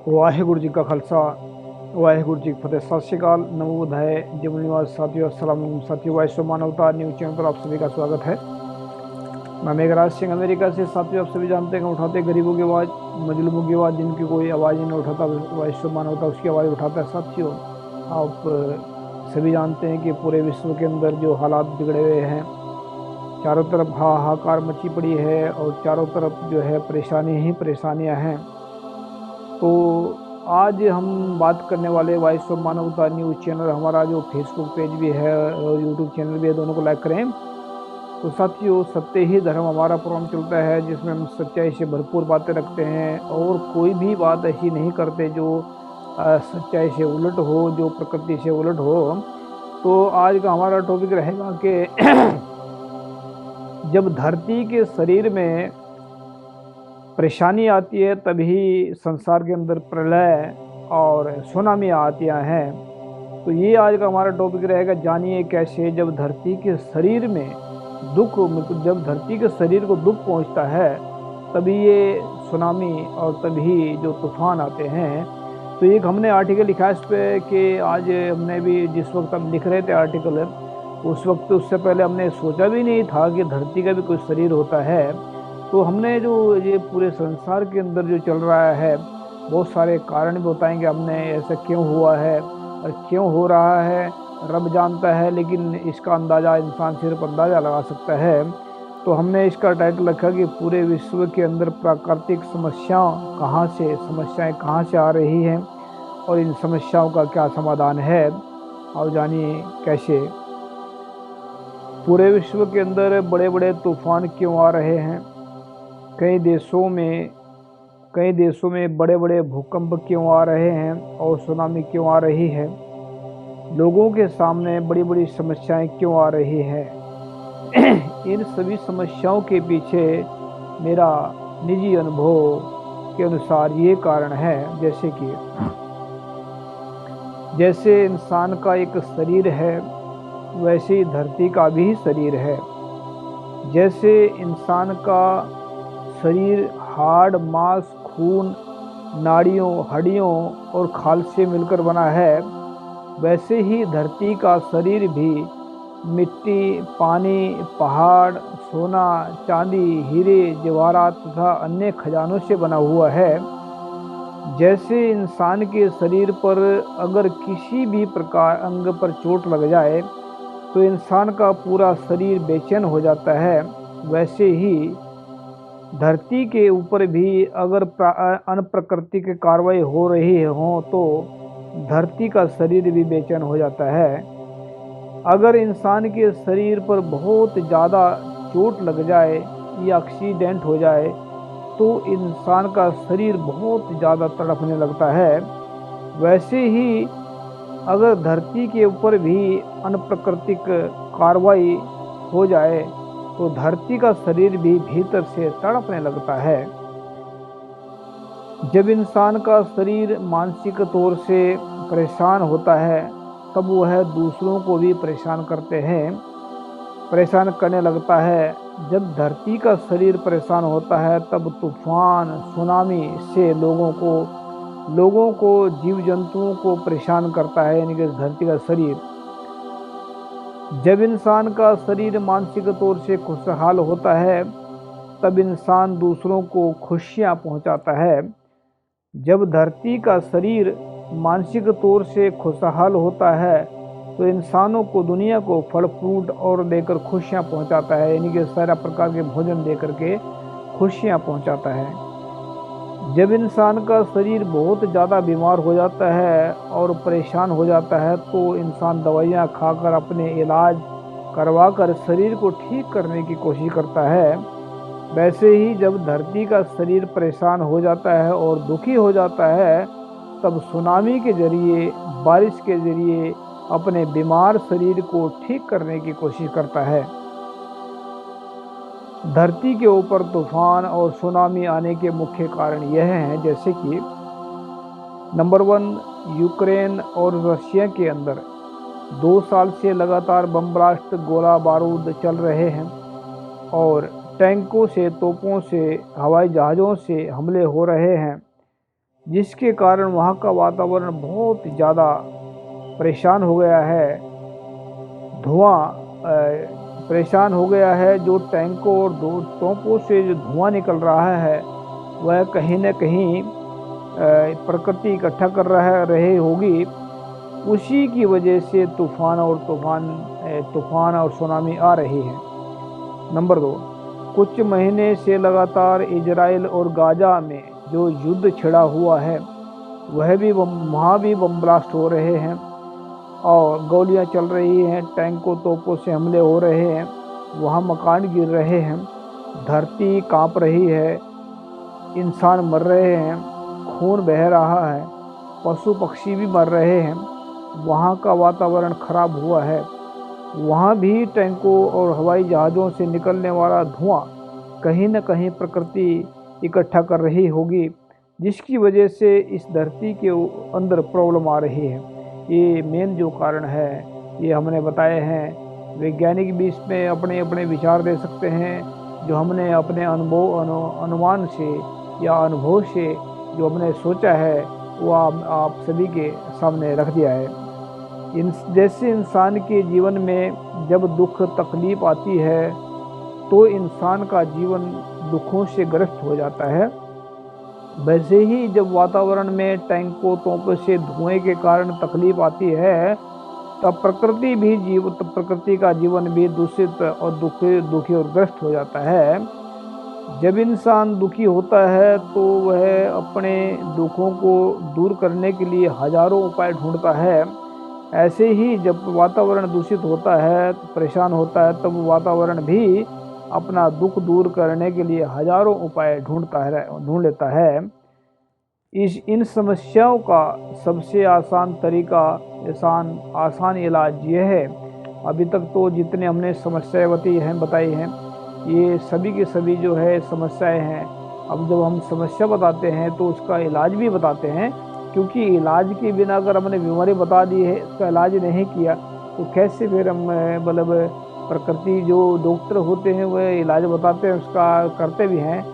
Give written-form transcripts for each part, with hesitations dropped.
वाहिगुरु जी का खालसा वाहिगुरु जी की फतेह। सत श्रीकाल, नमो बुधाय, जमुन निवास साथियों, अस्सलाम वालेकुम साथियों। वैश्व मानवता न्यूज चैनल पर आप सभी का स्वागत है। मैं मेघराज सिंह अमेरिका से। साथियों, आप सभी जानते हैं कि उठाते गरीबों की आवाज़, मजलूमों की आवाज़, जिनकी कोई आवाज़ ही नहीं उठाता, वैश्व मानवता उसकी आवाज़ उठाता है। साथियों, आप सभी जानते हैं कि पूरे विश्व के अंदर जो हालात बिगड़े हुए हैं, चारों तरफ हाहाकार मची पड़ी है और चारों तरफ जो है परेशानी ही परेशानियां हैं। तो आज हम बात करने वाले वॉइस ऑफ मानवता न्यूज़ चैनल, हमारा जो फेसबुक पेज भी है और यूट्यूब चैनल भी है, दोनों को लाइक करें। तो साथियों, सत्य ही धर्म हमारा प्रोग्राम चलता है, जिसमें हम सच्चाई से भरपूर बातें रखते हैं और कोई भी बात ऐसी नहीं करते जो सच्चाई से उलट हो, जो प्रकृति से उलट हो। तो आज का हमारा टॉपिक रहेगा कि जब धरती के शरीर में परेशानी आती है तभी संसार के अंदर प्रलय और सुनामी आती हैं। तो ये आज का हमारा टॉपिक रहेगा। जानिए कैसे जब धरती के शरीर में दुख, जब धरती के शरीर को दुख पहुंचता है तभी ये सुनामी और तभी जो तूफान आते हैं। तो एक हमने आर्टिकल लिखा इस पे कि आज हमने भी, जिस वक्त हम लिख रहे थे आर्टिकल, उस वक्त उससे पहले हमने सोचा भी नहीं था कि धरती का भी कोई शरीर होता है। तो हमने जो ये पूरे संसार के अंदर जो चल रहा है, बहुत सारे कारण भी बताएंगे हमने, ऐसा क्यों हुआ है और क्यों हो रहा है रब जानता है, लेकिन इसका अंदाज़ा इंसान सिर्फ अंदाज़ा लगा सकता है। तो हमने इसका टाइटल रखा कि पूरे विश्व के अंदर प्राकृतिक समस्याएं कहाँ से आ रही हैं और इन समस्याओं का क्या समाधान है। और जानिए कैसे पूरे विश्व के अंदर बड़े बड़े तूफान क्यों आ रहे हैं, कई देशों में बड़े बड़े भूकंप क्यों आ रहे हैं और सुनामी क्यों आ रही है, लोगों के सामने बड़ी बड़ी समस्याएं क्यों आ रही हैं। इन सभी समस्याओं के पीछे मेरा निजी अनुभव के अनुसार ये कारण है। जैसे इंसान का एक शरीर है, वैसे ही धरती का भी शरीर है। जैसे इंसान का शरीर हाड़, मांस, खून, नाड़ियों, हड्डियों और खाल से मिलकर बना है, वैसे ही धरती का शरीर भी मिट्टी, पानी, पहाड़, सोना, चांदी, हीरे, जवाहरात तथा अन्य खजानों से बना हुआ है। जैसे इंसान के शरीर पर अगर किसी भी प्रकार अंग पर चोट लग जाए तो इंसान का पूरा शरीर बेचैन हो जाता है, वैसे ही धरती के ऊपर भी अगर अनप्राकृतिक कार्रवाई हो रही हो तो धरती का शरीर भी बेचैन हो जाता है। अगर इंसान के शरीर पर बहुत ज़्यादा चोट लग जाए या एक्सीडेंट हो जाए तो इंसान का शरीर बहुत ज़्यादा तड़पने लगता है। वैसे ही अगर धरती के ऊपर भी अनप्राकृतिक कार्रवाई हो जाए तो धरती का शरीर भी भीतर से तड़पने लगता है। जब इंसान का शरीर मानसिक तौर से परेशान होता है तब वह दूसरों को भी परेशान करने लगता है। जब धरती का शरीर परेशान होता है तब तूफान, सुनामी से लोगों को, जीव जंतुओं को परेशान करता है, यानी कि धरती का शरीर। जब इंसान का शरीर मानसिक तौर से खुशहाल होता है तब इंसान दूसरों को खुशियां पहुंचाता है। जब धरती का शरीर मानसिक तौर से खुशहाल होता है तो इंसानों को, दुनिया को फल फ्रूट और देकर खुशियां पहुंचाता है, यानी कि सारा प्रकार के भोजन देकर के खुशियां पहुंचाता है। जब इंसान का शरीर बहुत ज़्यादा बीमार हो जाता है और परेशान हो जाता है तो इंसान दवाइयाँ खाकर अपने इलाज करवा कर शरीर को ठीक करने की कोशिश करता है। वैसे ही जब धरती का शरीर परेशान हो जाता है और दुखी हो जाता है तब सुनामी के जरिए, बारिश के जरिए अपने बीमार शरीर को ठीक करने की कोशिश करता है। धरती के ऊपर तूफान और सुनामी आने के मुख्य कारण यह हैं, जैसे कि नंबर 1, यूक्रेन और रशिया के अंदर 2 साल से लगातार बम ब्लास्ट, गोला बारूद चल रहे हैं और टैंकों से, तोपों से, हवाई जहाज़ों से हमले हो रहे हैं। जिसके कारण वहाँ का वातावरण बहुत ज़्यादा परेशान हो गया है। धुआं परेशान हो गया है। जो टैंकों और तोपों से जो धुआं निकल रहा है वह कहीं न कहीं प्रकृति इकट्ठा कर रही होगी। उसी की वजह से तूफान और सुनामी आ रही है। नंबर 2, कुछ महीने से लगातार इजराइल और गाजा में जो युद्ध छिड़ा हुआ है वहाँ भी बम ब्लास्ट हो रहे हैं और गोलियां चल रही हैं, टैंकों तोपों से हमले हो रहे हैं, वहाँ मकान गिर रहे हैं, धरती कांप रही है, इंसान मर रहे हैं, खून बह रहा है, पशु पक्षी भी मर रहे हैं। वहाँ का वातावरण खराब हुआ है। वहाँ भी टैंकों और हवाई जहाज़ों से निकलने वाला धुआं कहीं न कहीं प्रकृति इकट्ठा कर रही होगी, जिसकी वजह से इस धरती के अंदर प्रॉब्लम आ रही है। ये मेन जो कारण है ये हमने बताए हैं। वैज्ञानिक भी इसमें अपने अपने विचार दे सकते हैं। जो हमने अपने अनुमान से या अनुभव से जो हमने सोचा है वो आप सभी के सामने रख दिया है। जैसे इंसान के जीवन में जब दुख तकलीफ आती है तो इंसान का जीवन दुखों से ग्रस्त हो जाता है। वैसे ही जब वातावरण में टैंकों तोपों से धुएं के कारण तकलीफ आती है तब प्रकृति का जीवन भी दूषित और दुखी और ग्रस्त हो जाता है। जब इंसान दुखी होता है तो वह अपने दुखों को दूर करने के लिए हजारों उपाय ढूंढता है। ऐसे ही जब वातावरण दूषित होता है तो परेशान होता है तब वातावरण भी अपना दुख दूर करने के लिए हजारों उपाय ढूंढ लेता है। इन समस्याओं का सबसे आसान तरीका आसान इलाज ये है। अभी तक तो जितने हमने समस्याएं बताई हैं ये सभी की सभी जो है समस्याएं हैं। अब जब हम समस्या बताते हैं तो उसका इलाज भी बताते हैं, क्योंकि इलाज के बिना अगर हमने बीमारी बता दी है उसका इलाज नहीं किया तो कैसे फिर हम मतलब प्रकृति जो डॉक्टर होते हैं वह इलाज बताते हैं उसका करते भी हैं।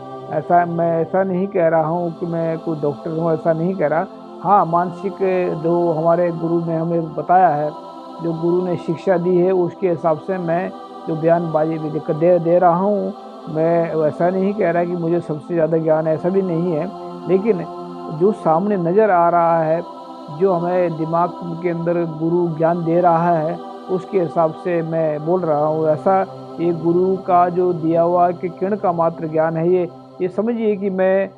मैं ऐसा नहीं कह रहा हूँ कि मैं कोई डॉक्टर हूँ, ऐसा नहीं कह रहा। हाँ, मानसिक जो हमारे गुरु ने हमें बताया है, जो गुरु ने शिक्षा दी है उसके हिसाब से मैं जो बयानबाजी भी दे रहा हूँ। मैं वैसा नहीं कह रहा कि मुझे सबसे ज़्यादा ज्ञान ऐसा भी नहीं है, लेकिन जो सामने नज़र आ रहा है, जो हमें दिमाग के अंदर गुरु ज्ञान दे रहा है उसके हिसाब से मैं बोल रहा हूँ। ऐसा ये गुरु का जो दिया हुआ कि किरण का मात्र ज्ञान है, ये समझिए कि मैं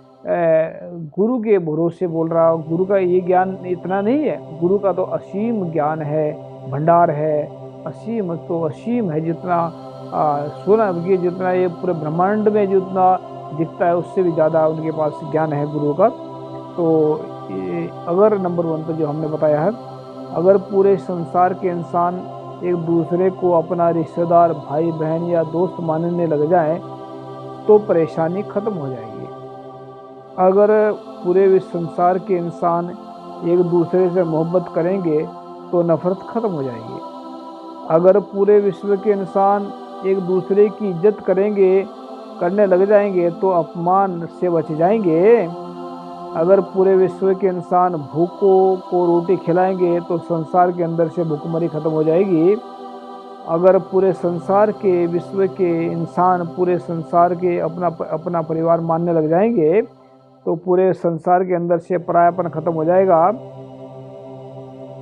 गुरु के भरोसे बोल रहा हूँ। गुरु का ये ज्ञान इतना नहीं है, गुरु का तो असीम ज्ञान है, भंडार है, असीम है। जितना सोना कि जितना ये पूरे ब्रह्मांड में जितना दिखता है उससे भी ज़्यादा उनके पास ज्ञान है गुरु का। तो अगर नंबर 1 पर जो हमने बताया है, अगर पूरे संसार के इंसान एक दूसरे को अपना रिश्तेदार, भाई बहन या दोस्त मानने लग जाए तो परेशानी खत्म हो जाएगी। अगर पूरे विश्व संसार के इंसान एक दूसरे से मोहब्बत करेंगे तो नफरत खत्म हो जाएगी। अगर पूरे विश्व के इंसान एक दूसरे की इज्जत करने लग जाएंगे तो अपमान से बच जाएंगे। अगर पूरे विश्व के इंसान भूखों को रोटी खिलाएंगे तो संसार के अंदर से भूखमरी खत्म हो जाएगी। अगर पूरे संसार के विश्व के इंसान पूरे संसार के अपना परिवार मानने लग जाएंगे तो पूरे संसार के अंदर से परायापन खत्म हो जाएगा।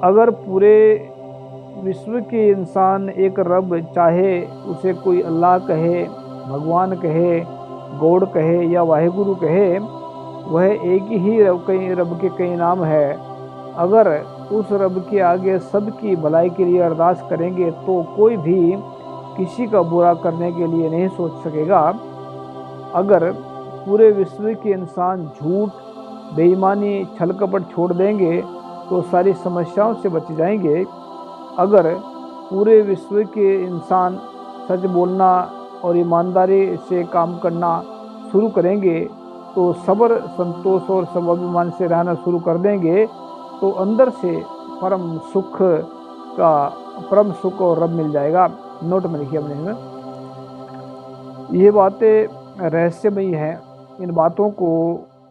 अगर पूरे विश्व के इंसान एक रब, चाहे उसे कोई अल्लाह कहे, भगवान कहे, गॉड कहे या वाहिगुरु कहे, वह एक ही रब के कई नाम है। अगर उस रब के आगे सबकी भलाई के लिए अरदास करेंगे तो कोई भी किसी का बुरा करने के लिए नहीं सोच सकेगा। अगर पूरे विश्व के इंसान झूठ, बेईमानी, छल कपट छोड़ देंगे तो सारी समस्याओं से बच जाएंगे। अगर पूरे विश्व के इंसान सच बोलना और ईमानदारी से काम करना शुरू करेंगे तो सब्र, संतोष और स्वाभिमान से रहना शुरू कर देंगे तो अंदर से परम सुख और रब मिल जाएगा। नोट में लिखिए हमने। ये बातें रहस्यमयी हैं। इन बातों को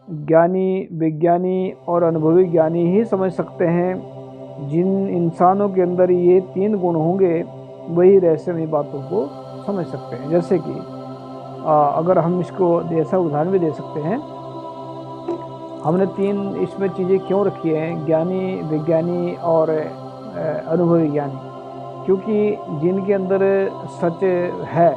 ज्ञानी, विज्ञानी और अनुभवी ज्ञानी ही समझ सकते हैं। जिन इंसानों के अंदर ये 3 गुण होंगे वही रहस्यमयी बातों को समझ सकते हैं। जैसे कि अगर हम इसको ऐसा उदाहरण भी दे सकते हैं, हमने 3 इसमें चीज़ें क्यों रखी हैं, ज्ञानी, विज्ञानी और अनुभवी ज्ञानी, क्योंकि जिनके अंदर सच है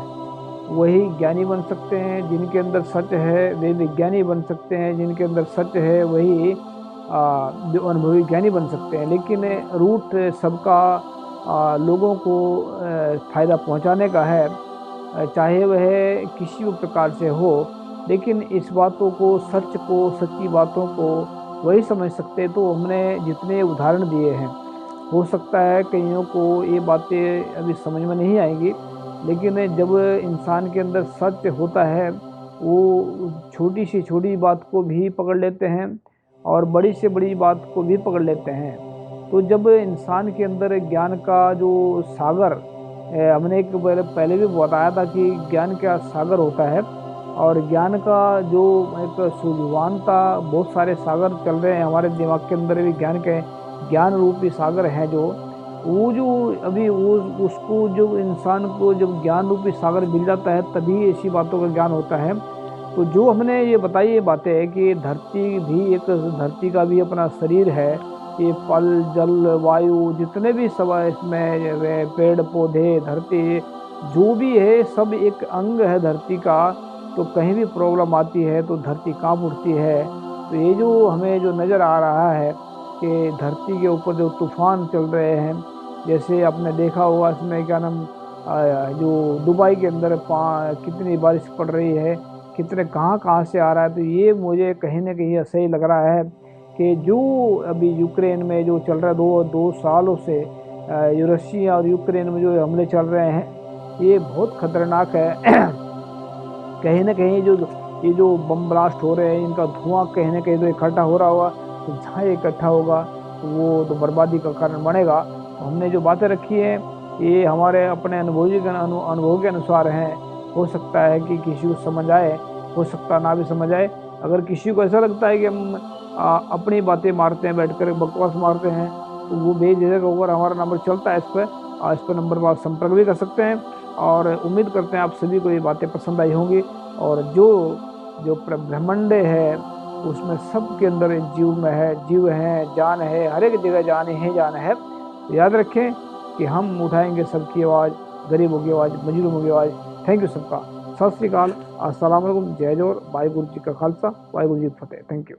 वही ज्ञानी बन सकते हैं, जिनके अंदर सच है वे विज्ञानी बन सकते हैं, जिनके अंदर सच है वही जो अनुभवी ज्ञानी बन सकते हैं। लेकिन रूट सबका लोगों को फ़ायदा पहुंचाने का है, चाहे वह किसी भी प्रकार से हो। लेकिन इस बातों को, सच को, सच्ची बातों को वही समझ सकते। तो हमने जितने उदाहरण दिए हैं, हो सकता है कईयों को ये बातें अभी समझ में नहीं आएंगी, लेकिन जब इंसान के अंदर सच होता है वो छोटी से छोटी बात को भी पकड़ लेते हैं और बड़ी से बड़ी बात को भी पकड़ लेते हैं। तो जब इंसान के अंदर ज्ञान का जो सागर, हमने एक पहले भी बताया था कि ज्ञान का सागर होता है, और ज्ञान का जो एक सूझवानता, बहुत सारे सागर चल रहे हैं हमारे दिमाग के अंदर भी, ज्ञान रूपी सागर हैं जो अभी वो उसको, जो इंसान को जब ज्ञान रूपी सागर मिल जाता है तभी ऐसी बातों का ज्ञान होता है। तो जो हमने ये बताई ये बातें है कि धरती का भी अपना शरीर है, ये फल, जल, वायु, जितने भी सब इसमें पेड़ पौधे, धरती जो भी है सब एक अंग है धरती का। तो कहीं भी प्रॉब्लम आती है तो धरती कांप उठती है। तो ये जो हमें जो नज़र आ रहा है कि धरती के ऊपर जो तूफान चल रहे हैं, जैसे आपने देखा होगा इसमें क्या नाम, जो दुबई के अंदर कितनी बारिश पड़ रही है, कितने कहाँ से आ रहा है। तो ये मुझे कहीं ना कहीं ऐसा ही लग रहा है कि जो अभी यूक्रेन में जो चल रहा है, दो सालों से जो रशिया और यूक्रेन में जो हमले चल रहे हैं ये बहुत खतरनाक है। कहीं ना कहीं ये जो बम ब्लास्ट हो रहे हैं, इनका धुआं कहीं ना कहीं तो इकट्ठा हो रहा होगा। तो जहाँ इकट्ठा होगा तो वो तो बर्बादी का कारण बनेगा। तो हमने जो बातें रखी है ये हमारे अपने अनुभव के अनुसार हैं। हो सकता है कि किसी को समझ आए, हो सकता ना भी समझ आए। अगर किसी को ऐसा लगता है कि हम अपनी बातें मारते हैं, बैठकर बकवास मारते हैं, तो वो बेझिझक होकर हमारा नंबर चलता है इस पर नंबर पर आप संपर्क भी कर सकते हैं। और उम्मीद करते हैं आप सभी को ये बातें पसंद आई होंगी। और जो जो ब्रह्मांड है उसमें सब के अंदर जीव है, जान है, हर एक जगह जान है। तो याद रखें कि हम उठाएंगे सबकी आवाज़, गरीबों की आवाज़, मजलूमों की आवाज़। थैंक यू सबका। सत श्री अकाल, अस्सलाम वालेकुम, जय जोहर, वाहिगुरू जी का खालसा, वाहिगुरू जी की फतेह। Thank you.